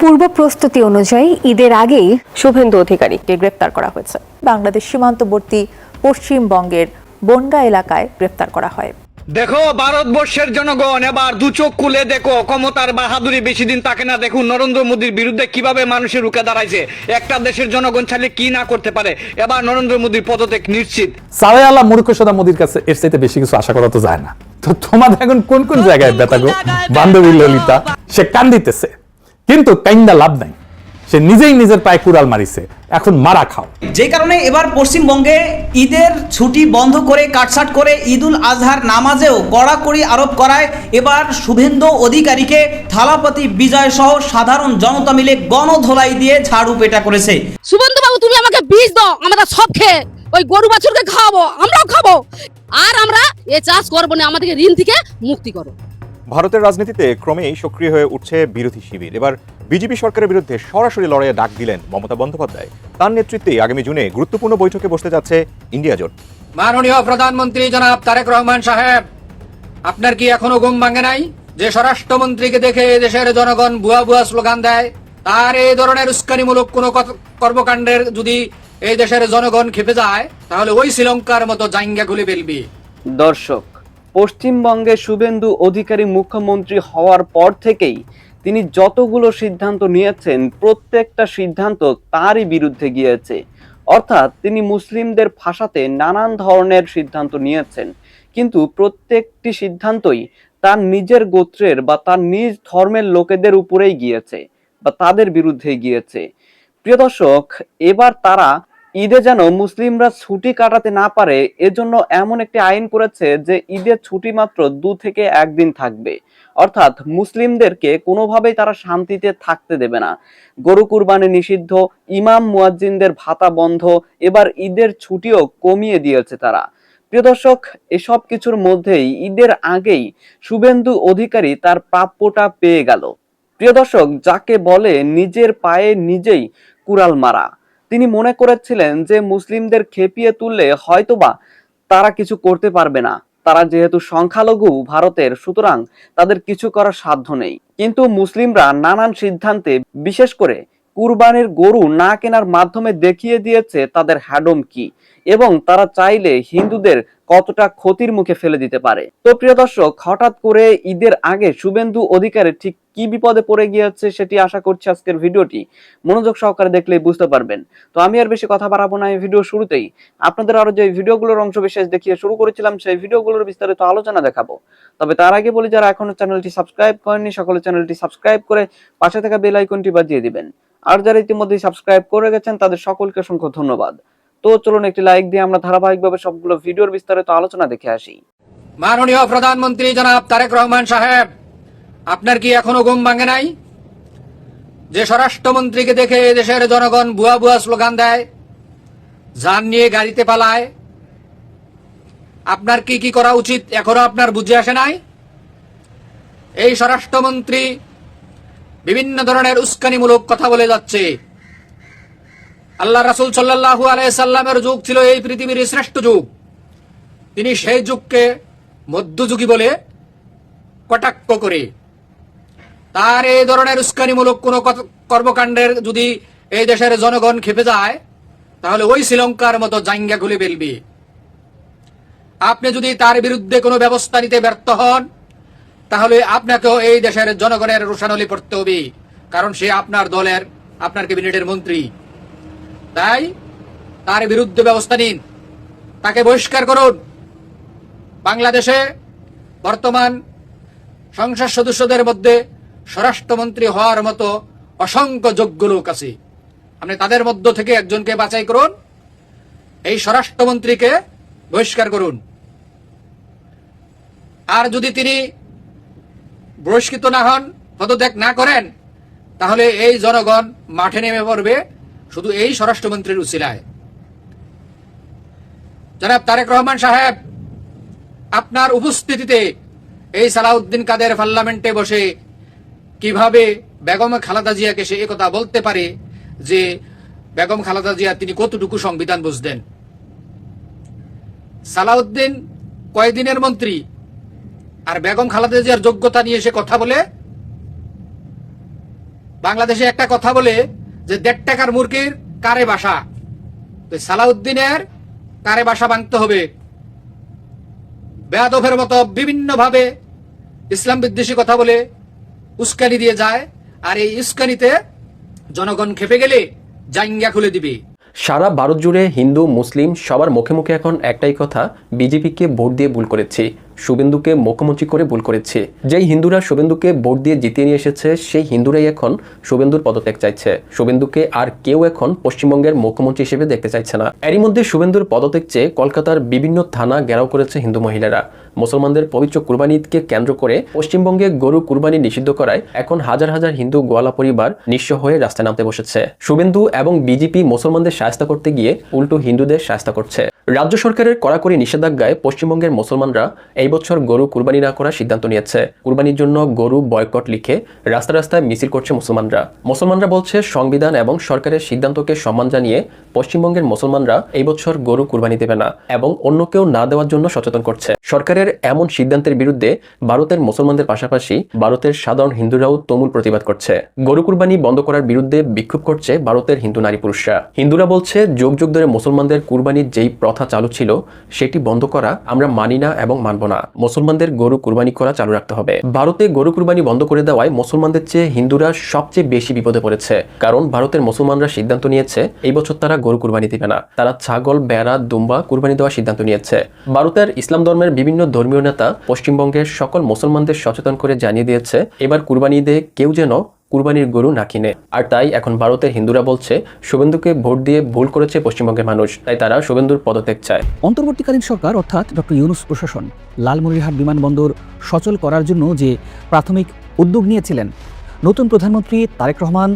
পূর্ব প্রস্তুতি অনুযায়ী ঈদের আগেই শুভেন্দু অধিকারীকে গ্রেপ্তার করা হয়েছে। বাংলাদেশ সীমান্তবর্তী পশ্চিমবঙ্গের বনগাঁ এলাকায় গ্রেপ্তার করা হয়। দেখো ভারতবর্ষের জনগণ, এবার দু চোখ খুলে দেখো, ক্ষমতার বাহাদুরি বেশি দিন থাকে না। দেখুন নরেন্দ্র মোদীর বিরুদ্ধে কিভাবে মানুষের রুখে দাঁড়াইছে। একটা দেশের জনগণ চাইলে কি না করতে পারে। এবার নরেন্দ্র মোদীর পদত্যাগ নিশ্চিত। সাওয়ে আল্লাহ মূর্খ সদা মোদীর কাছে এর চাইতে বেশি কিছু আশা করা তো যায় না। তো তোমাদের এখন কোন কোন জায়গায় ব্যথা গো বান্ধবী ললিতা? সে কান দিতেছে, কিন্তু কাইন্দা লাভ নাই। সে নিজেই নিজের পায়ে কুড়াল মারিছে, এখন মারা খাও। যে কারণে এবার পশ্চিমবঙ্গে ঈদের ছুটি বন্ধ করে কাটছাট করে ঈদুল আজহার নামাজেও কড়াকড়ি আরোপ করায় এবার শুভেন্দু অধিকারীকে থালাপতি বিজয় সহ সাধারণ জনতা মিলে গণধোলাই দিয়ে ঝাড়ু পেটা করেছে। শুভেন্দু বাবু, তুমি আমাকে বীজ দাও, আমরা সব খেয়ে ওই গরু বাছুরকে খাওয়াবো, আমরাও খাবো, আর আমরা এ চাষ করবো না, আমাদেরকে ঋণ থেকে মুক্তি করো। ভারতের রাজনীতিতে ক্রমেই সক্রিয় হয়ে উঠছে বিরোধী শিবির। এবার বিজেপি সরকারের বিরুদ্ধে সরাসরি লড়াইয়ে ডাক দিলেন মমতা বন্দ্যোপাধ্যায়। তার নেতৃত্বেই আগামী জুনে গুরুত্বপূর্ণ বৈঠকে বসতে যাচ্ছে ইন্ডিয়া জোট। মাননীয় প্রধানমন্ত্রী জনাব তারেক রহমান সাহেব, আপনার কি এখনো ঘুম ভাঙে নাই যে স্বরাষ্ট্রমন্ত্রীকে দেখে দেশের জনগণ ভুয়া ভুয়া স্লোগান দেয়? তার এই ধরনের উস্কানিমূলক কোন কর্মকাণ্ডের যদি এই দেশের জনগণ খেপে যায়, তাহলে ওই শ্রীলঙ্কার মতো জাইঙ্গা খুলে ফেলবি। দর্শক, পশ্চিমবঙ্গে শুভেন্দু অধিকারী মুখ্যমন্ত্রী হওয়ার পর থেকেই তিনি যতগুলো সিদ্ধান্ত নিয়েছেন, প্রত্যেকটা সিদ্ধান্ত তারই বিরুদ্ধে গিয়েছে। অর্থাৎ তিনি মুসলিমদের ফাঁসাতে নানান ধরনের সিদ্ধান্ত নিয়েছেন, কিন্তু প্রত্যেকটি সিদ্ধান্তই তার নিজের গোত্রের বা তার নিজ ধর্মের লোকেদের উপরেই গিয়েছে বা তাদের বিরুদ্ধে গিয়েছে। প্রিয় দর্শক, এবার তারা ঈদে যেন মুসলিমরা ছুটি কাটাতে না পারে এজন্য এমন একটি আইন করেছে যে ঈদের ছুটি মাত্র 2 থেকে 1 দিন থাকবে। অর্থাৎ মুসলিমদেরকে কোনোভাবেই তারা শান্তিতে থাকতে দেবে না। গরু কুরবানি নিষিদ্ধ, ইমাম মুয়াজ্জিনদের ভাতা বন্ধ, এবার ঈদের ছুটিও কমিয়ে দিয়েছে তারা। প্রিয় দর্শক, এসব কিছুর মধ্যেই ঈদের আগেই শুভেন্দু অধিকারী তার প্রাপ্যটা পেয়ে গেল। প্রিয় দর্শক, যাকে বলে নিজের পায়ে নিজেই কুড়াল মারা। তিনি মনে করেছিলেন যে মুসলিমদের খেপিয়ে তুললে হয়তোবা তারা কিছু করতে পারবে না, তারা যেহেতু সংখ্যালঘু ভারতের, সুতরাং তাদের কিছু করার সাধ্য নেই। কিন্তু মুসলিমরা নানান সিদ্ধান্তে, বিশেষ করে কুরবানির গরু না কেনার মাধ্যমে দেখিয়ে দিয়েছে তাদের হ্যাডম কি এবং তারা চাইলে হিন্দুদের কতটা ক্ষতির মুখে ফেলে দিতে পারে। তো প্রিয় দর্শক, হঠাৎ করে ঈদের আগে শুভেন্দু অধিকারী ঠিক কি বিপদে পড়ে গিয়েছে সেটি আশা করছি আজকের ভিডিওটি মনোযোগ সহকারে দেখলেই বুঝতে পারবেন। তো আমি আর বেশি কথা বাড়াবো না। এই ভিডিও শুরুতেই আপনাদের আরো যে ভিডিওগুলোর অংশ বিশেষ দেখিয়ে শুরু করেছিলাম, সেই ভিডিওগুলোর বিস্তারিত আলোচনা দেখাবো। তবে তার আগে বলি, যারা এখনো চ্যানেলটি সাবস্ক্রাইব করেননি সকলে চ্যানেলটি সাবস্ক্রাইব করে পাশে থাকা বেল আইকনটি বাজিয়ে দিবেন। আর যারা ইতিমধ্যে সাবস্ক্রাইব করে গেছেন তাদের সকলকে অসংখ্য ধন্যবাদ। তো চলুন একটি লাইক দিয়ে আমরা ধারাবাহিকভাবে সবগুলো ভিডিওর বিস্তারিত আলোচনা দেখে আসি। মাননীয় প্রধানমন্ত্রী জনাব তারেক রহমান সাহেব, আপনার কি এখনো ঘুম ভাঙে নাই যে স্বরাষ্ট্রমন্ত্রীকে দেখে দেশের জনগণ ভুয়া ভুয়া স্লোগান দেয়, যান নিয়ে গাড়িতে পালায়? আপনার কি কি করা উচিত এখনো আপনার বুঝে আসে নাই? এই স্বরাষ্ট্রমন্ত্রী বিভিন্ন ধরনের উস্কানিমূলক কথা বলে যাচ্ছে। আল্লাহ রাসূল সাল্লাল্লাহু আলাইহি সাল্লামের যুগ ছিল এই পৃথিবীর শ্রেষ্ঠ যুগ। তিনি সেই যুগকে মধ্যযুগী বলে কটাক্ষ করে তার এই ধরনের উস্কানিমূলক কোন কর্মকাণ্ডের যদি এই দেশের জনগণ খেপে যায়, তাহলে ওই শ্রীলঙ্কার মতো জাইঙ্গা খুলে ফেলবে। আপনি যদি তার বিরুদ্ধে কোনো ব্যবস্থা নিতে ব্যর্থ হন, তাহলে আপনাকেও এই দেশের জনগণের রোষানলি পড়তে হবে, কারণ সে আপনার দলের, আপনার ক্যাবিনেটের মন্ত্রী। তাই তার বিরুদ্ধে ব্যবস্থা নিন, তাকে বহিষ্কার করুন। বাংলাদেশে বর্তমান সংসদ সদস্যদের মধ্যে স্বরাষ্ট্রমন্ত্রী হওয়ার মতো অসংখ্য যোগ্য লোক আছে। আপনি তাদের মধ্য থেকে একজনকে বাছাই করুন, এই স্বরাষ্ট্রমন্ত্রীকে বহিষ্কার করুন। আর যদি তিনি বহিষ্কৃত না হন, পদত্যাগ না করেন, তাহলে এই জনগণ মাঠে নেমে পড়বে শুধু এই স্বরাষ্ট্রমন্ত্রীর উসিলায়। জনাব তারেক রহমান সাহেব, আপনার উপস্থিতিতে এই সালাউদ্দিন কাদের পার্লামেন্টে বসে কিভাবে বেগম খালেদা জিয়াকে সে একথা বলতে পারে যে বেগম খালেদা জিয়া তিনি কতটুকু সংবিধান বুঝতেন? সালাউদ্দিন কয়দিনের মন্ত্রী, আর বেগম খালেদা জিয়ার যোগ্যতা নিয়ে সে কথা বলে? বাংলাদেশে একটা কথা বলে যে 1.5 টাকার মুরগির কারে বাসা, তো সালাউদ্দিনের কারে বাসা ভাঙতে হবে। বেয়াদবের মতো বিভিন্ন ভাবে ইসলাম বিদ্বেষী কথা বলে উস্কানি দিয়ে যায়, আর এই উস্কানিতে জনগণ খেপে গেলে জাইঙ্গা খুলে দিবে। সারা ভারত জুড়ে হিন্দু মুসলিম সবার মুখে মুখে এখন একটাই কথা, বিজেপিকে ভোট দিয়ে ভুল করেছি, শুভেন্দুকে মুখ্যমন্ত্রী করে ভুল করেছি। যেই হিন্দুরা শুভেন্দুকে ভোট দিয়ে জিতিয়ে নিয়ে এসেছে সেই হিন্দুরাই এখন শুভেন্দুর পদত্যাগ চাইছে। শুভেন্দুকে আর কেউ এখন পশ্চিমবঙ্গের মুখ্যমন্ত্রী হিসেবে দেখতে চাইছে না। এরই মধ্যে শুভেন্দুর পদত্যাগ চেয়ে কলকাতার বিভিন্ন থানা ঘেরাও করেছে হিন্দু মহিলারা। মুসলমানদের পবিত্র কুরবানি ঈদকে কেন্দ্র করে পশ্চিমবঙ্গে গরু কুরবানি নিষিদ্ধ করায় এখন হাজার হাজার হিন্দু গোয়ালা পরিবার নিঃস্ব হয়ে রাস্তায় নামতে বসেছে। শুভেন্দু এবং বিজেপি মুসলমানদের শায়েস্তা করতে গিয়ে উল্টো হিন্দুদের শায়েস্তা করছে। রাজ্য সরকারের কড়াকড়ি নিষেধাজ্ঞায় পশ্চিমবঙ্গের মুসলমানরা এই বছর গরু কুরবানি না করার সিদ্ধান্ত নিয়েছে। কুরবানির জন্য গরু বয়কট লিখে রাস্তায় রাস্তায় মিছিল করছে মুসলমানরা বলছে সংবিধান এবং সরকারের সিদ্ধান্তকে সম্মান জানিয়ে পশ্চিমবঙ্গের মুসলমানরা এই বছর গরু কুরবানি দেবে না এবং অন্য কেউ না দেওয়ার জন্য সচেতন করছে। সরকারের এমন সিদ্ধান্তের বিরুদ্ধে ভারতের মুসলমানদের পাশাপাশি ভারতের সাধারণ হিন্দুরাও তুমুল প্রতিবাদ করছে। গরু কুরবানি বন্ধ করার বিরুদ্ধে বিক্ষোভ করছে ভারতের হিন্দু নারী পুরুষরা। হিন্দুরা বলছে যুগ যুগ ধরে মুসলমানদের কুরবানির যেই প্রথা চালু ছিল সেটি বন্ধ করা আমরা মানি না এবং মানব না। মুসলমানদের গরু কুরবানি করা চালু রাখতে হবে। ভারতে গরু কুরবানি বন্ধ করে দেওয়ায় মুসলমানদের চেয়ে হিন্দুরা সবচেয়ে বেশি বিপদে পড়েছে, কারণ ভারতের মুসলমানরা সিদ্ধান্ত নিয়েছে এই বছর তারা গরু কুরবানি দিবে না। তারা ছাগল, বেড়া, দুম্বা কুরবানি দেওয়ার সিদ্ধান্ত নিয়েছে। ভারতের ইসলাম ধর্মের বিভিন্ন ধর্মীয় নেতা পশ্চিমবঙ্গের সকল মুসলমানদের সচেতন করে জানিয়ে দিয়েছে এবার কুরবানি দিয়ে কেউ যেন কুরবানির গরু না কিনে। আর তাই এখন ভারতের হিন্দুরা বলছে শুভেন্দুকে ভোট দিয়ে ভুল করেছে পশ্চিমবঙ্গের মানুষ, তাই তারা শুভেন্দুর পদত্যাগ চায়। অন্তর্বর্তীকালীন সরকার অর্থাৎ ডক্টর ইউনূস প্রশাসন লালমনিরহাট বিমানবন্দর সচল করার জন্য যে প্রাথমিক উদ্যোগ নিয়েছিলেন, নতুন প্রধানমন্ত্রী তারেক রহমান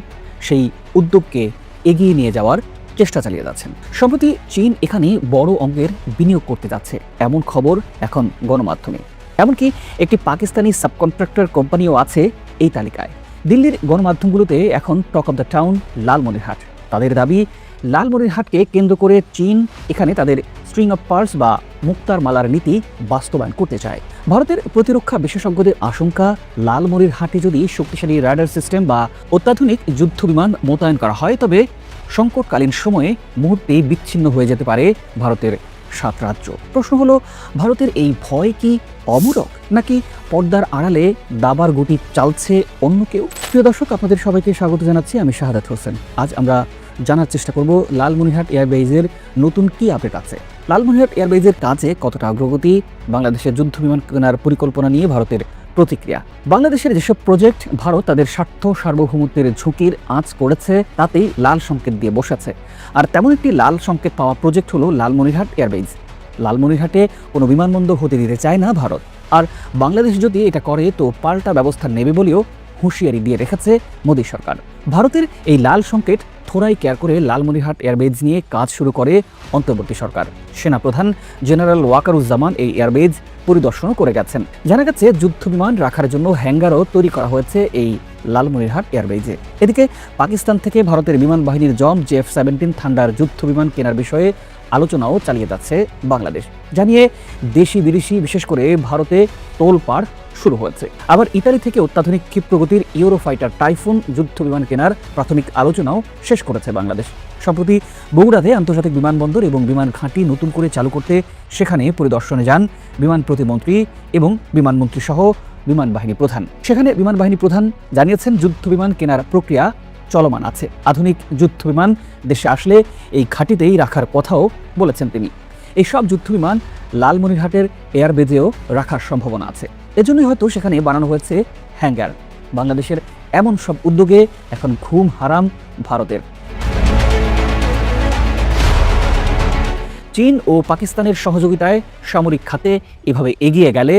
সেই উদ্যোগকে এগিয়ে নিয়ে যাওয়ার চেষ্টা চালিয়ে যাচ্ছেন। সম্প্রতি চীন এখানে বড় অঙ্কের বিনিয়োগ করতে যাচ্ছে এমন খবর এখন গণমাধ্যমে। এমনকি একটি পাকিস্তানি সাবকন্ট্রাক্টর কোম্পানিও আছে এই তালিকায়। দিল্লির গণমাধ্যমগুলোতে এখন talk of the town Lalmonirhat. তাদের দাবি লালমনিরহাটকে কেন্দ্র করে চীন এখানে তাদের স্ট্রিং অফ পার্স বা মুক্তার মালার নীতি বাস্তবায়ন করতে চায়। ভারতের প্রতিরক্ষা বিশেষজ্ঞদের আশঙ্কা, লালমনিরহাটে যদি শক্তিশালী রাডার সিস্টেম বা অত্যাধুনিক যুদ্ধ বিমান মোতায়েন করা হয় তবে সংকটকালীন সময়ে মুহূর্তেই বিচ্ছিন্ন হয়ে যেতে পারে ভারতের 7 রাজ্য। প্রশ্ন হলো, ভারতের এই ভয় কি অমূলক নাকি পর্দার আড়ালে দাবার গুটি চালছে অন্য কেউ? প্রিয় দর্শক, আপনাদের সবাইকে স্বাগত জানাচ্ছি। আমি শাহাদাত হোসেন। আজ আমরা জানার চেষ্টা করব লালমনিরহাট এয়ারবেজের নতুন কি আপডেট আছে, লালমনিরহাট এয়ারবেজের কাজে কতটা অগ্রগতি, বাংলাদেশের যুদ্ধ বিমান কেনার পরিকল্পনা নিয়ে ভারতের প্রতিক্রিয়া। বাংলাদেশের যেসব প্রজেক্ট ভারত তাদের স্বার্থ সার্বভৌমত্বের ঝুঁকির আঁচ করেছে তাতেই লাল সংকেত দিয়ে বসেছে। আর তেমন একটি লাল সংকেত পাওয়া প্রজেক্ট হলো লালমনিরহাট এয়ারবেজ। লালমনিরহাটে কোনো বিমানবন্দর হতে দিতে চায় না ভারত, আর বাংলাদেশ যদি এটা করে তো পাল্টা ব্যবস্থা নেবে বলেও হুঁশিয়ারি দিয়ে রেখেছে মোদী সরকার। ভারতের এই লাল সংকেত থোড়াই কেয়ার করে লালমনিরহাট এয়ারবেজ নিয়ে কাজ শুরু করে অন্তর্বর্তী সরকার। সেনাপ্রধান জেনারেল ওয়াকারুজ্জামান এই এয়ারবেজ পরিদর্শনও করে গেছেন। জানা গেছে যুদ্ধ বিমান রাখার জন্য হ্যাঙ্গারও তৈরি করা হয়েছে এই লালমনিরহাট এয়ারবেজে। এদিকে পাকিস্তান থেকে ভারতের বিমান বাহিনীর জম JF-17 থান্ডার যুদ্ধ বিমান কেনার বিষয়ে আলোচনাও চালিয়ে যাচ্ছে বাংলাদেশ। জানিয়ে দেশি বিদেশি বিশেষ করে ভারতে তোলপাড় শুরু হয়েছে। আবার ইতালি থেকে অত্যাধুনিক ক্ষিপ্রগতির ইউরোফাইটার টাইফুন যুদ্ধ বিমান কেনার প্রাথমিক আলোচনাও শেষ করেছে বাংলাদেশ। সম্প্রতি বগুড়াতে আন্তর্জাতিক বিমানবন্দর এবং বিমান ঘাঁটি নতুন করে চালু করতে সেখানে পরিদর্শনে যান বিমান প্রতিমন্ত্রী এবং বিমানমন্ত্রী সহ বিমান বাহিনী প্রধান। সেখানে বিমান বাহিনী প্রধান জানিয়েছেন যুদ্ধ বিমান কেনার প্রক্রিয়া চলমান আছে। আধুনিক যুদ্ধ বিমান দেশে আসলে এই ঘাঁটিতেই রাখার কথাও বলেছেন তিনি। এই সব যুদ্ধ বিমান লালমনিরহাটের এয়ারবেজেও রাখার সম্ভাবনা আছে। এজন্যই হয়তো সেখানে বানানো হয়েছে হ্যাঙ্গার। বাংলাদেশের এমন সব উদ্যোগে এখন ঘুম হারাম ভারতের। চীন ও পাকিস্তানের সহযোগিতায় সামরিক খাতে এভাবে এগিয়ে গেলে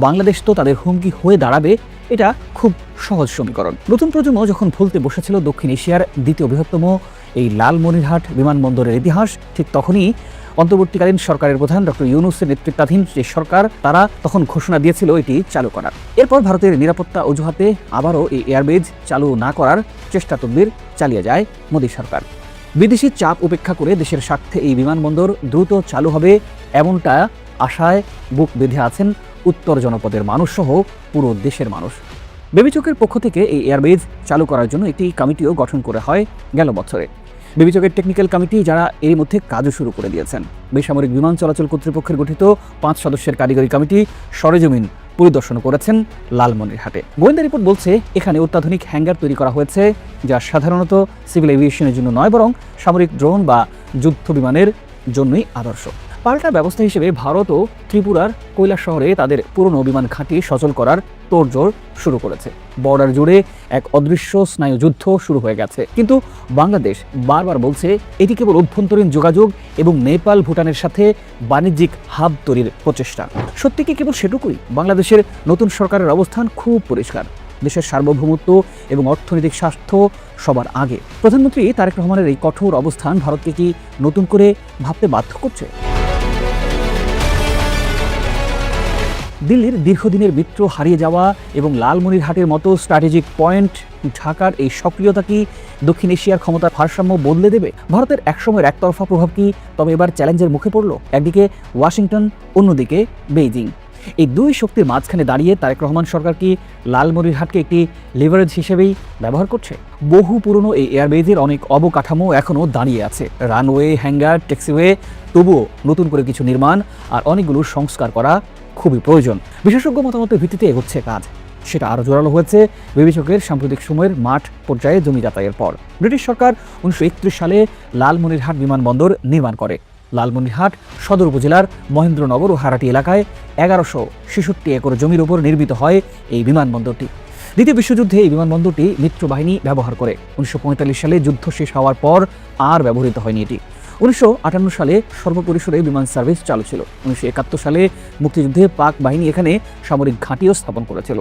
বাংলাদেশ তো তাদের হুমকি হয়ে দাঁড়াবে, এটা খুব সহজ সমীকরণ। নতুন প্রজন্ম যখন ভুলতে বসেছিল দক্ষিণ এশিয়ার দ্বিতীয় বৃহত্তম এই লালমনিরহাট বিমানবন্দরের ইতিহাস, ঠিক তখনই অন্তর্বর্তীকালীন সরকারের প্রধান ডক্টর ইউনূসের নেতৃত্বাধীন যে সরকার তারা তখন ঘোষণা দিয়েছিল এটি চালু করার। এরপর ভারতের নিরাপত্তা অজুহাতে আবারও এই এয়ারবেজ চালু না করার চেষ্টা তদবির চালিয়ে যায় মোদী সরকার। বিদেশি চাপ উপেক্ষা করে দেশের স্বার্থে এই বিমানবন্দর দ্রুত চালু হবে এমনটা আশায় বুক বেঁধে আছেন উত্তর জনপদের মানুষ সহ পুরো দেশের মানুষ। বেবিচকের পক্ষ থেকে এই এয়ারবেজ চালু করার জন্য একটি কমিটিও গঠন করা হয় গেল বছরে। বেবিচকের টেকনিক্যাল কমিটি যারা এর মধ্যে কাজও শুরু করে দিয়েছেন। বেসামরিক বিমান চলাচল কর্তৃপক্ষের গঠিত 5 সদস্যের কারিগরি কমিটি সরেজমিন পরিদর্শন করেছেন লালমনিরহাটে। গোয়েন্দা রিপোর্ট বলছে এখানে অত্যাধুনিক হ্যাঙ্গার তৈরি করা হয়েছে, যা সাধারণত সিভিল এভিয়েশনের জন্য নয়, বরং সামরিক ড্রোন বা যুদ্ধ বিমানের জন্যই আদর্শ। পাল্টা ব্যবস্থা হিসেবে ভারতও ত্রিপুরার কৈলাস শহরে তাদের পুরনো বিমান ঘাঁটি সচল করার তোড়জোড় শুরু করেছে। বর্ডার জুড়ে এক অদৃশ্য স্নায়ু যুদ্ধ শুরু হয়ে গেছে। কিন্তু বাংলাদেশ বারবার বলছে এটি কেবল অভ্যন্তরীণ যোগাযোগ এবং নেপাল ভুটানের সাথে বাণিজ্যিক হাব তৈরির প্রচেষ্টা। সত্যি কি কেবল সেটুকুই? বাংলাদেশের নতুন সরকারের অবস্থান খুব পরিষ্কার। দেশের সার্বভৌমত্ব এবং অর্থনৈতিক স্বার্থ সবার আগে। প্রধানমন্ত্রী তারেক রহমানের এই কঠোর অবস্থান ভারতকে কি নতুন করে ভাবতে বাধ্য করছে? দিল্লির দীর্ঘদিনের মিত্র হারিয়ে যাওয়া এবং লালমনিরহাটের মতো স্ট্র্যাটেজিক পয়েন্ট ঢাকার এই সক্রিয়তা কি দক্ষিণ এশিয়ার ক্ষমতার ভারসাম্য বদলে দেবে? ভারতের একসময়ের একতরফা প্রভাব কি তবে এবার চ্যালেঞ্জের মুখে পড়ল? একদিকে ওয়াশিংটন, অন্যদিকে বেইজিং। এই দুই শক্তির মাঝখানে দাঁড়িয়ে তারেক রহমান সরকার কি লালমনিরহাটকে একটি লিভারেজ হিসেবেই ব্যবহার করছে? বহু পুরনো এই এয়ারবেজের অনেক অবকাঠামো এখনও দাঁড়িয়ে আছে, রানওয়ে, হ্যাঙ্গার, ট্যাক্সিওয়ে। তবুও নতুন করে কিছু নির্মাণ আর অনেকগুলো সংস্কার করা খুবই প্রয়োজন। বিশেষজ্ঞ মতামতের ভিত্তিতে এগোচ্ছে কাজ। সেটা আরও জোরালো হয়েছে বেবিচকের সাম্প্রতিক সময়ের মাঠ পর্যায়ে জমি যাচাইয়ের পর। ব্রিটিশ সরকার 1931 সালে লালমনিরহাট বিমানবন্দর নির্মাণ করে। লালমনিরহাট সদর উপজেলার মহেন্দ্রনগর ও হারাটি এলাকায় 1166 একর জমির উপর নির্মিত হয় এই বিমানবন্দরটি। দ্বিতীয় বিশ্বযুদ্ধে এই বিমানবন্দরটি মিত্রবাহিনী ব্যবহার করে। 1945 সালে যুদ্ধ শেষ হওয়ার পর আর ব্যবহৃত হয়নি এটি। 1958 সালে সর্বপরিসরে বিমান সার্ভিস চালু ছিল। 1971 সালে মুক্তিযুদ্ধে পাক বাহিনী এখানে সামরিক ঘাঁটিও স্থাপন করেছিল।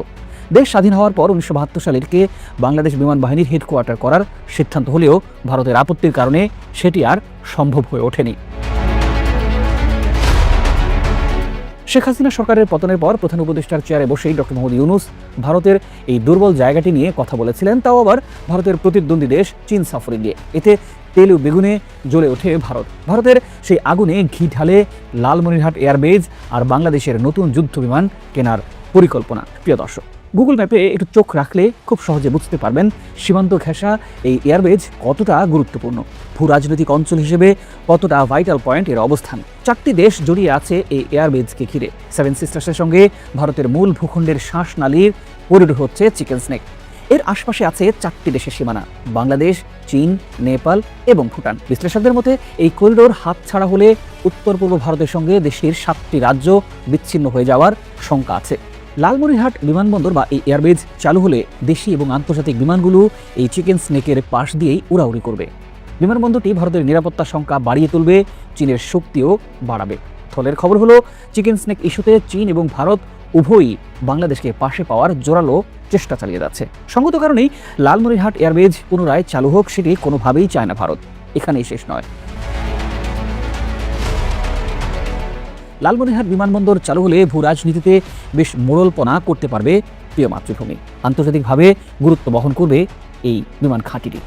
দেশ স্বাধীন হওয়ার পর 1972 সালে এটিকে বাংলাদেশ বিমান বাহিনীর হেডকোয়ার্টার করার সিদ্ধান্ত হলেও ভারতের আপত্তির কারণে সেটি আর সম্ভব হয়ে ওঠেনি। শেখ হাসিনা সরকারের পতনের পর প্রধান উপদেষ্টার চেয়ারে বসেই ডক্টর মোহাম্মদ ইউনূস ভারতের এই দুর্বল জায়গাটি নিয়ে কথা বলেছিলেন, তাও আবার ভারতের প্রতিদ্বন্দ্বী দেশ চীন সফরে গিয়ে। এতে তেলে বেগুনে জ্বলে ওঠে ভারত। ভারতের সেই আগুনে ঘি ঢালে লালমনিরহাট এয়ারবেজ আর বাংলাদেশের নতুন যুদ্ধ বিমান কেনার পরিকল্পনা। প্রিয় দর্শক, গুগল ম্যাপে একটু চোখ রাখলে খুব সহজে বুঝতে পারবেন সীমান্ত ঘেঁষা এই এয়ারবেজ কতটা গুরুত্বপূর্ণ, ভূ রাজনৈতিক অঞ্চল হিসেবে কতটা ভাইটাল পয়েন্ট এর অবস্থান। 4টি দেশ জড়িয়ে আছে এই এয়ারবেজকে ঘিরে। 7 সিস্টার্সের সঙ্গে ভারতের মূল ভূখণ্ডের শ্বাসনালীর করিডোর হচ্ছে চিকেন স্নেক। এর আশপাশে আছে 4টি দেশের সীমানা: বাংলাদেশ, চীন, নেপাল এবং ভুটান। বিশ্লেষকদের মতে এই করিডোর হাতছাড়া হলে উত্তর পূর্ব ভারতের সঙ্গে দেশটির 7টি রাজ্য বিচ্ছিন্ন হয়ে যাওয়ার শঙ্কা আছে। লালমনিরহাট বিমানবন্দর বা এই এয়ারবেজ চালু হলে দেশি এবং আন্তর্জাতিক বিমানগুলো এই চিকেন স্নেকের পাশ দিয়েই উড়াউড়ি করবে। বিমানবন্দরটি ভারতের নিরাপত্তা সংখ্যা বাড়িয়ে তুলবে, চীনের শক্তিও বাড়াবে। ফলের খবর হলো চিকেন স্নেক ইস্যুতে চীন এবং ভারত উভয়ই বাংলাদেশকে পাশে পাওয়ার জোরালো চেষ্টা চালিয়ে যাচ্ছে। সঙ্গত কারণেই লালমনিরহাট এয়ারবেজ পুনরায় চালু হোক সেটি কোনোভাবেই চায় না ভারত। এখানেই শেষ নয়। লালমনিরহাট বিমানবন্দর চালু হলে ভূ রাজনীতিতে বেশ মোড়লপনা করতে পারবে প্রিয় মাতৃভূমি। আন্তর্জাতিকভাবে গুরুত্ব বহন করবে এই বিমান ঘাঁটিটি।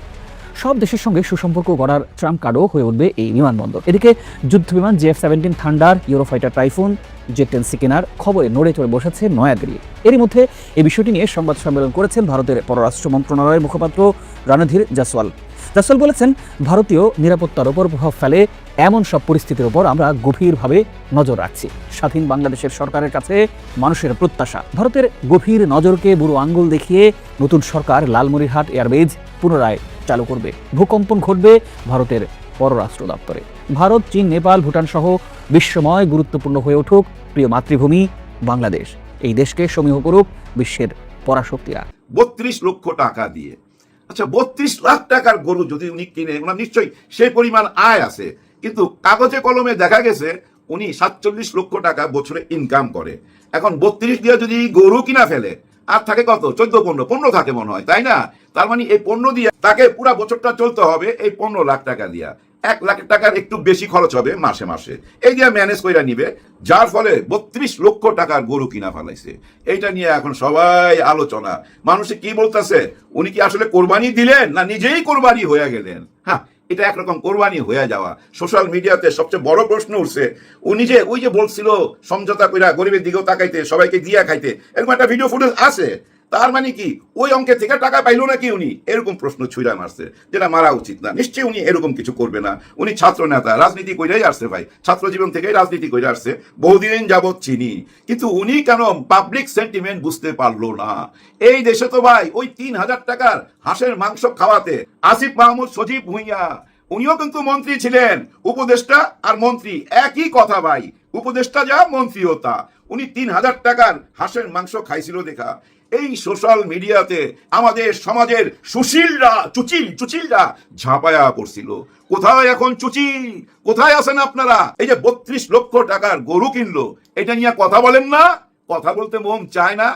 সব দেশের সঙ্গে সুসম্পর্ক গড়ার ট্রাম্প কার্ডও হয়ে উঠবে এই বিমানবন্দর। এদিকে যুদ্ধ বিমান JF-17 থান্ডার, ইউরোফাইটার টাইফুন, জেট-10 সিকেনার খবরে নড়ে চড়ে বসেছে নয়াদিল্লি। এরই মধ্যে এই বিষয়টি নিয়ে সংবাদ সম্মেলন করেছেন ভারতের পররাষ্ট্র মন্ত্রণালয়ের মুখপাত্র রণধীর জাসওয়াল। জাসওয়াল বলেছেন, ভারতীয় নিরাপত্তার ওপর প্রভাব ফেলে এমন সব পরিস্থিতির উপর আমরা গভীরভাবে নজর রাখছি। স্বাধীন বাংলাদেশের সরকারের কাছে মানুষের প্রত্যাশা। ভারতের গভীর নজরকে বুড়ো আঙ্গুল দেখিয়ে নতুন সরকার লালমনিরহাট এয়ারবেজ পুনরায় চালু করবে। ভূকম্পন ঘটবে ভারতের পররাষ্ট্র দপ্তরে। ভারত, চীন, নেপাল, ভুটান সহ বিশ্বময় গুরুত্বপূর্ণ হয়ে উঠুক প্রিয় মাতৃভূমি বাংলাদেশ। এই দেশকে সমীহ করুক বিশ্বের পরাশক্তিরা। 32 লক্ষ টাকা দিয়ে, আচ্ছা 32 লাখ টাকার গরু যদি উনি কিনে, ওনার নিশ্চয়ই সেই পরিমাণ আয় আছে, কিন্তু কাগজে কলমে দেখা গেছে উনি 47 লক্ষ টাকা বছরে ইনকাম করে। এখন 32 দিয়ে যদি গরু কিনা ফেলে, আর থাকে কত? 14-15 থাকে মনে হয়, তাই না? তার মানে এই 15 দিয়ে তাকে পুরো বছরটা চলতে হবে এই 15 লাখ টাকা দিয়া। 1 লাখ টাকার একটু বেশি খরচ হবে মাসে মাসে, এই দিয়ে ম্যানেজ করে নিবে, যার ফলে 32 লক্ষ টাকার গরু কিনা ফেলাইছে। এইটা নিয়ে এখন সবাই আলোচনা। মানুষে কি বলতেছে, উনি কি আসলে কোরবানি দিলেন না নিজেই কোরবানি হয়ে গেলেন? হ্যাঁ, এটা একরকম কোরবানি হয়ে যাওয়া। সোশ্যাল মিডিয়াতে সবচেয়ে বড় প্রশ্ন উঠছে, উনি যে ওই যে বলছিল সমঝোতা কইরা গরিবের দিকেও তাকাইতে, সবাইকে দিয়া খাইতে, এরকম একটা ভিডিও ফুটেজ আছে। তার মানে কি ওই অঙ্কে থেকে টাকা পাইলো নাকি উনি? এরকম প্রশ্ন ছুঁড়া মারছে, যেটা মারা উচিত না। নিশ্চয়ই উনি এরকম কিছু করবে না। উনি ছাত্র নেতা, রাজনীতি কইরাই আসছে ভাই, ছাত্র জীবন থেকেই রাজনীতি করে আসছে, বহুদিন যাবৎ চিনি। কিন্তু উনি কেন পাবলিক সেন্টিমেন্ট বুঝতে পারলো না? এই দেশে তো ভাই ওই 3,000 টাকার হাঁসের মাংস খাওয়াতে আসিফ মাহমুদ সজীব ভুঁইয়া, উনিও কিন্তু মন্ত্রী ছিলেন, উপদেষ্টা আর মন্ত্রী একই কথা ভাই, উপদেষ্টা যা মন্ত্রীও তা। উনি 3,000 টাকার হাঁসের মাংস খাইছিল দেখা এই সোশ্যাল মিডিয়াতে আমাদের সমাজের সুশীলরা চুচিলরা ঝাঁপায়া পড়ছিল। কোথায় এখন চুচিল? কোথায় আছেন আপনারা? এই যে 32 লক্ষ টাকার গরু কিনলো, এটা নিয়ে কথা বলেন না? কথা বলতে মন চায় না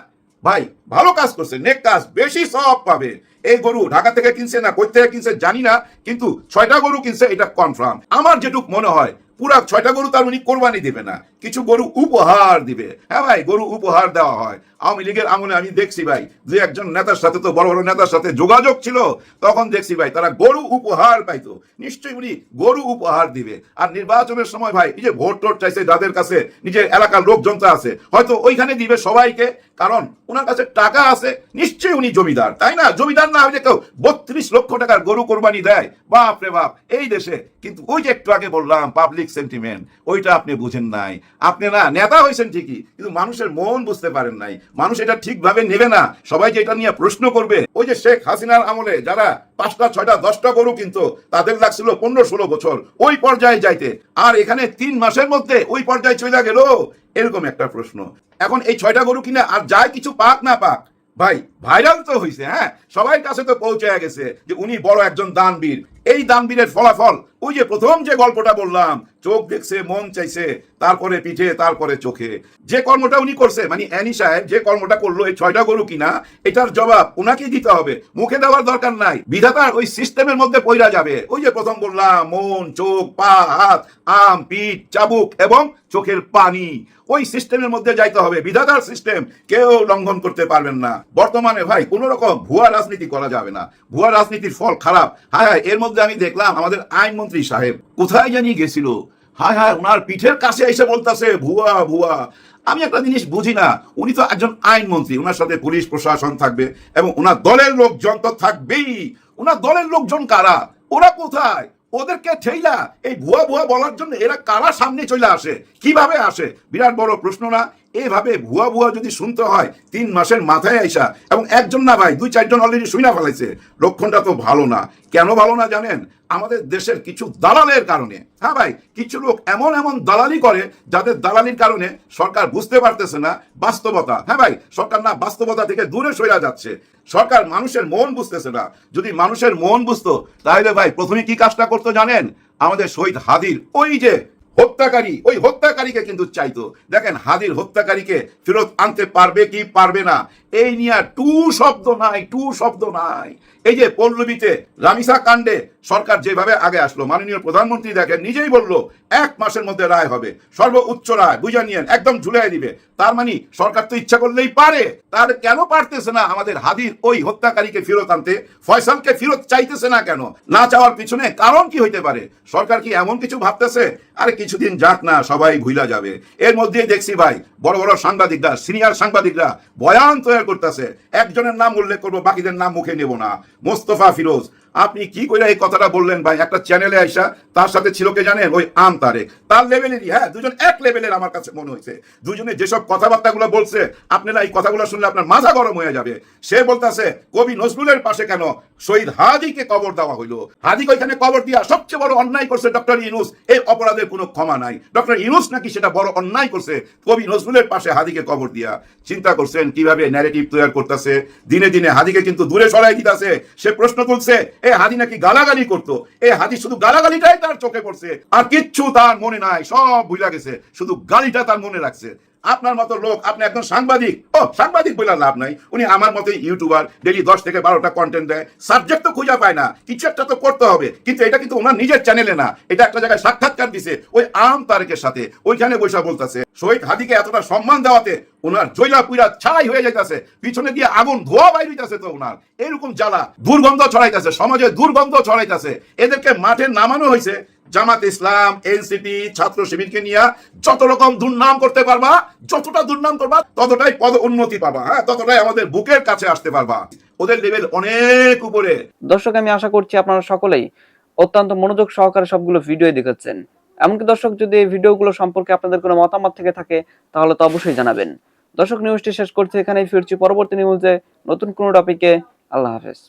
ভাই। ভালো কাজ করছে, নেক কাজ, বেশি সওয়াব পাবে। এই গরু ঢাকা থেকে কিনছে না কই থেকে কিনছে জানি না, কিন্তু 6টা গরু কিনছে এটা কনফার্ম। আমার যেটুক মনে হয় পুরা 6টা গরু তার উনি কোরবানি দিবে না, কিছু গরু উপহার দিবে। হ্যাঁ ভাই, গরু উপহার দেওয়া হয়। আওয়ামী লীগের আমলে আমি দেখছি ভাই, যে একজন নেতার সাথে তো বড় বড় নেতার সাথে যোগাযোগ ছিল, তখন দেখছি ভাই তারা গরু উপহার পাইতো। নিশ্চয়ই উনি গরু উপহার দিবে। আর নির্বাচনের সময় ভাই এই যে ভোট টোট চাইছে যাদের কাছে, নিজের এলাকার লোকজন আছে, হয়তো ওইখানে দিবে সবাইকে, কারণ ওনার কাছে টাকা আছে। নিশ্চয়ই উনি জমিদার, তাই না? জমিদার না হলে কেউ 32 লক্ষ টাকার গরু কোরবানি দেয়? বাপ রে বাপ এই দেশে। কিন্তু ওই যে একটু আগে বললাম পাবলিক সেন্টিমেন্ট, ওইটা আপনি বুঝেন নাই। আপনি না নেতা হয়েছেন ঠিকই, কিন্তু মানুষের মন বুঝতে পারেন নাই। মানুষ এটা ঠিকভাবে নেবে না, সবাই যে এটা নিয়ে প্রশ্ন করবে। ওই যে শেখ হাসিনার আমলে যারা 5টা 6টা 10টা গরু কিনতো, তাদের লাগছিল 15-16 বছর ওই পর্যায়ে যাইতে, আর এখানে 3 মাসের মধ্যে ওই পর্যায়ে চলে গেল। এরকম একটা প্রশ্ন। এখন এই 6টা গরু কিনে আর যায় কিছু পাক না পাক ভাই, ভাইরাল তো হয়েছে, হ্যাঁ, সবাই কাছে তো পৌঁছে গেছে যে উনি বড় একজন দানবীর। এই দানবীরের ফলাফল ওই যে প্রথম যে গল্পটা বললাম, চোখ দেখছে, মন চাইছে, তারপরে পিঠে, তারপরে চোখে। যে কর্মটা উনি করছে, মানে অ্যানি সাহেব যে কর্মটা করলো, এই 6টা গরু কিনা, এটার জবাব ওনাকেই দিতে হবে, মুখে দেওয়ার দরকার নাই। বিধাতার ওই সিস্টেমের মধ্যে পইরা যাবে। ওই যে প্রথম বললাম, মন, চোখ, পা, হাত, আম, পিঠ, চাবুক এবং চোখের পানি, ওই সিস্টেমের মধ্যে যাইতে হবে। বিধাতার সিস্টেম কেউ লঙ্ঘন করতে পারবেন না। বর্তমানে ভাই কোন রকম ভুয়া রাজনীতি করা যাবে না, ভুয়া রাজনীতির ফল খারাপ। হায় হায়, এর মধ্যে আমি দেখলাম আমাদের আইনমন্ত্রী সাহেব কোথায় জানি গেছিল, হায় হায়, ওনার পিঠের কাছে এসে বলতেছে ভুয়া ভুয়া। আমি একটা জিনিস বুঝি না, উনি তো একজন আইনমন্ত্রী, ওনার সাথে পুলিশ প্রশাসন থাকবে এবং ওনার দলের লোকজন তো থাকবেই। ওনার দলের লোকজন কারা? ওরা কোথায়? ওদেরকে ঠেইলা এই ভুয়া ভুয়া বলার জন্য এরা কারা সামনে চলে আসে? কিভাবে আসে? বিরাট বড় প্রশ্ন না? এভাবে ভুয়া ভুয়া যদি শুনতে হয় 3 মাসের মাথায় আইসা, এবং একজন না ভাই 2-4 জন অলরেডি শুইনা ফেলাইছে, লক্ষণটা তো ভালো না। কেন ভালো না জানেন? আমাদের দেশের কিছু দালালের কারণে। হ্যাঁ ভাই, কিছু লোক এমন এমন দালালি করে যাদের দালালির কারণে সরকার বুঝতে পারতেছে না বাস্তবতা। হ্যাঁ ভাই, সরকার না বাস্তবতা থেকে দূরে সরে যাচ্ছে। সরকার মানুষের মন বুঝতেছে না। যদি মানুষের মন বুঝতো, তাহলে ভাই প্রথমে কি কাজটা করতো জানেন? আমাদের শহীদ হাদির ওই যে হত্যাকারী, ওই হত্যাকারীকে কিন্তু চাইতো। দেখেন হাদির হত্যাকারীকে ফেরত আনতে পারবে কি পারবে না, এই নিয়ে টু শব্দ নাই। এই যে পল্লবীতে রামিসা কাণ্ডে সরকার যেভাবে আগে আসলো, মাননীয় প্রধানমন্ত্রী দেখেন নিজেই বললো 1 মাসের মধ্যে রায় হবে, সর্বোচ্চ রায়, বুঝা নিয়েন, একদম ঝুলাই দিবে। তার মানে সরকার তো ইচ্ছা করলেই পারে। তার কেন পারতেছে না আমাদের হাদির ওই হত্যাকারীকে ফেরত আনতে? ফয়সালকে ফেরত চাইতেছে না কেন? না চাওয়ার পিছনে কারণ কি হইতে পারে? সরকার কি এমন কিছু ভাবতেছে? আরে কিছুদিন যাক না, সবাই ভুলা যাবে। এর মধ্যেই দেখছি ভাই বড় বড় সাংবাদিকরা, সিনিয়র সাংবাদিকরা বয়ান তৈরি করতেছে। একজনের নাম উল্লেখ করবো, বাকিদের নাম মুখে নেব না। মোস্তফা ফিরোজ, আপনি কি করে এই কথাটা বললেন ভাই? একটা চ্যানেলে আইসা তার সাথে ছিল কে জানেন? ওই আম তারেক, তার লেভেলেরই। হ্যাঁ, দুজন এক লেভেলের আমার কাছে মনে হয়েছে। দুজনে যেসব কথাবার্তাগুলো বলছে, আপনারা এই কথাগুলো শুনলে আপনার মাথা গরম হয়ে যাবে। সে বলতেছে কবি নজরুলের পাশে কেন শহীদ হাদিকে কবর দেওয়া হইলো? হাদিকে ওইখানে কবর দিয়া সবচেয়ে বড় অন্যায় করছে ডক্টর ইউনূস। এই অপরাধের কোনো ক্ষমা নাই। ডক্টর ইউনূস নাকি সেটা বড় অন্যায় করছে, কবি নজরুলের পাশে হাদিকে কবর দিয়া। চিন্তা করছেন কিভাবে ন্যারেটিভ তৈরি করতেছে? দিনে দিনে হাদিকে কিন্তু দূরে সরাই দিতেছে। সে প্রশ্ন তুলছে, এই হাদি নাকি গালাগালি করতো। এই হাদি শুধু গালাগালিটাই তার চোখে পড়ছে, আর কিচ্ছু তার মনে নাই, সব ভুলে গেছে, শুধু গালিটা তার মনে রাখছে। আপনার মতো লোক, আপনি একজন সাংবাদিক, সাংবাদিক বলে লাভ নাই, উনি আমার মতো ইউটিউবার, ডেইলি 10 থেকে 12টা কন্টেন্ট দেয়, সাবজেক্ট তো খুঁজে পায় না, কিছু একটা তো করতে হবে। কিন্তু এটা কিন্তু ওনার নিজের চ্যানেলে না, এটা একটা জায়গায় সাক্ষাৎকার দিছে ওই আম তারেকের সাথে, ওইখানে বৈশা বলতেছে শহীদ হাদিকে এতটা সম্মান দেওয়াতে ওনার জয়লা পুইরা ছাই হয়ে যাইতেছে, পিছনে দিয়ে আগুন ধোয়া বাইর হইতেছে। তো ওনার এরকম জ্বালা, দুর্গন্ধ ছড়াইতেছে, সমাজে দুর্গন্ধ ছড়াইতেছে। এদেরকে মাঠে নামানো হয়েছে জামাত ইসলাম, এনসিপি, ছাত্র শিবিরকে নিয়ে যত রকম দুর্নাম করতে পারবা, যতটা দুর্নাম করবা ততটাই পদ উন্নতি পাবা, হ্যাঁ, ততটাই আমাদের বুকের কাছে আসতে পারবা। ওদের লেভেল অনেক উপরে। দর্শক, আমি আশা করছি আপনারা সকলেই অত্যন্ত মনোযোগ সহকারে সবগুলো ভিডিও দেখেছেন। এমনকি দর্শক, যদি এই ভিডিওগুলো সম্পর্কে আপনাদের কোনো মতামত থেকে থাকে তাহলে তো অবশ্যই জানাবেন। দর্শক, নিউজটি শেষ করছি এখানেই, ফিরছি পরবর্তী নিউজে নতুন কোনো টপিকে। আল্লাহ হাফেজ।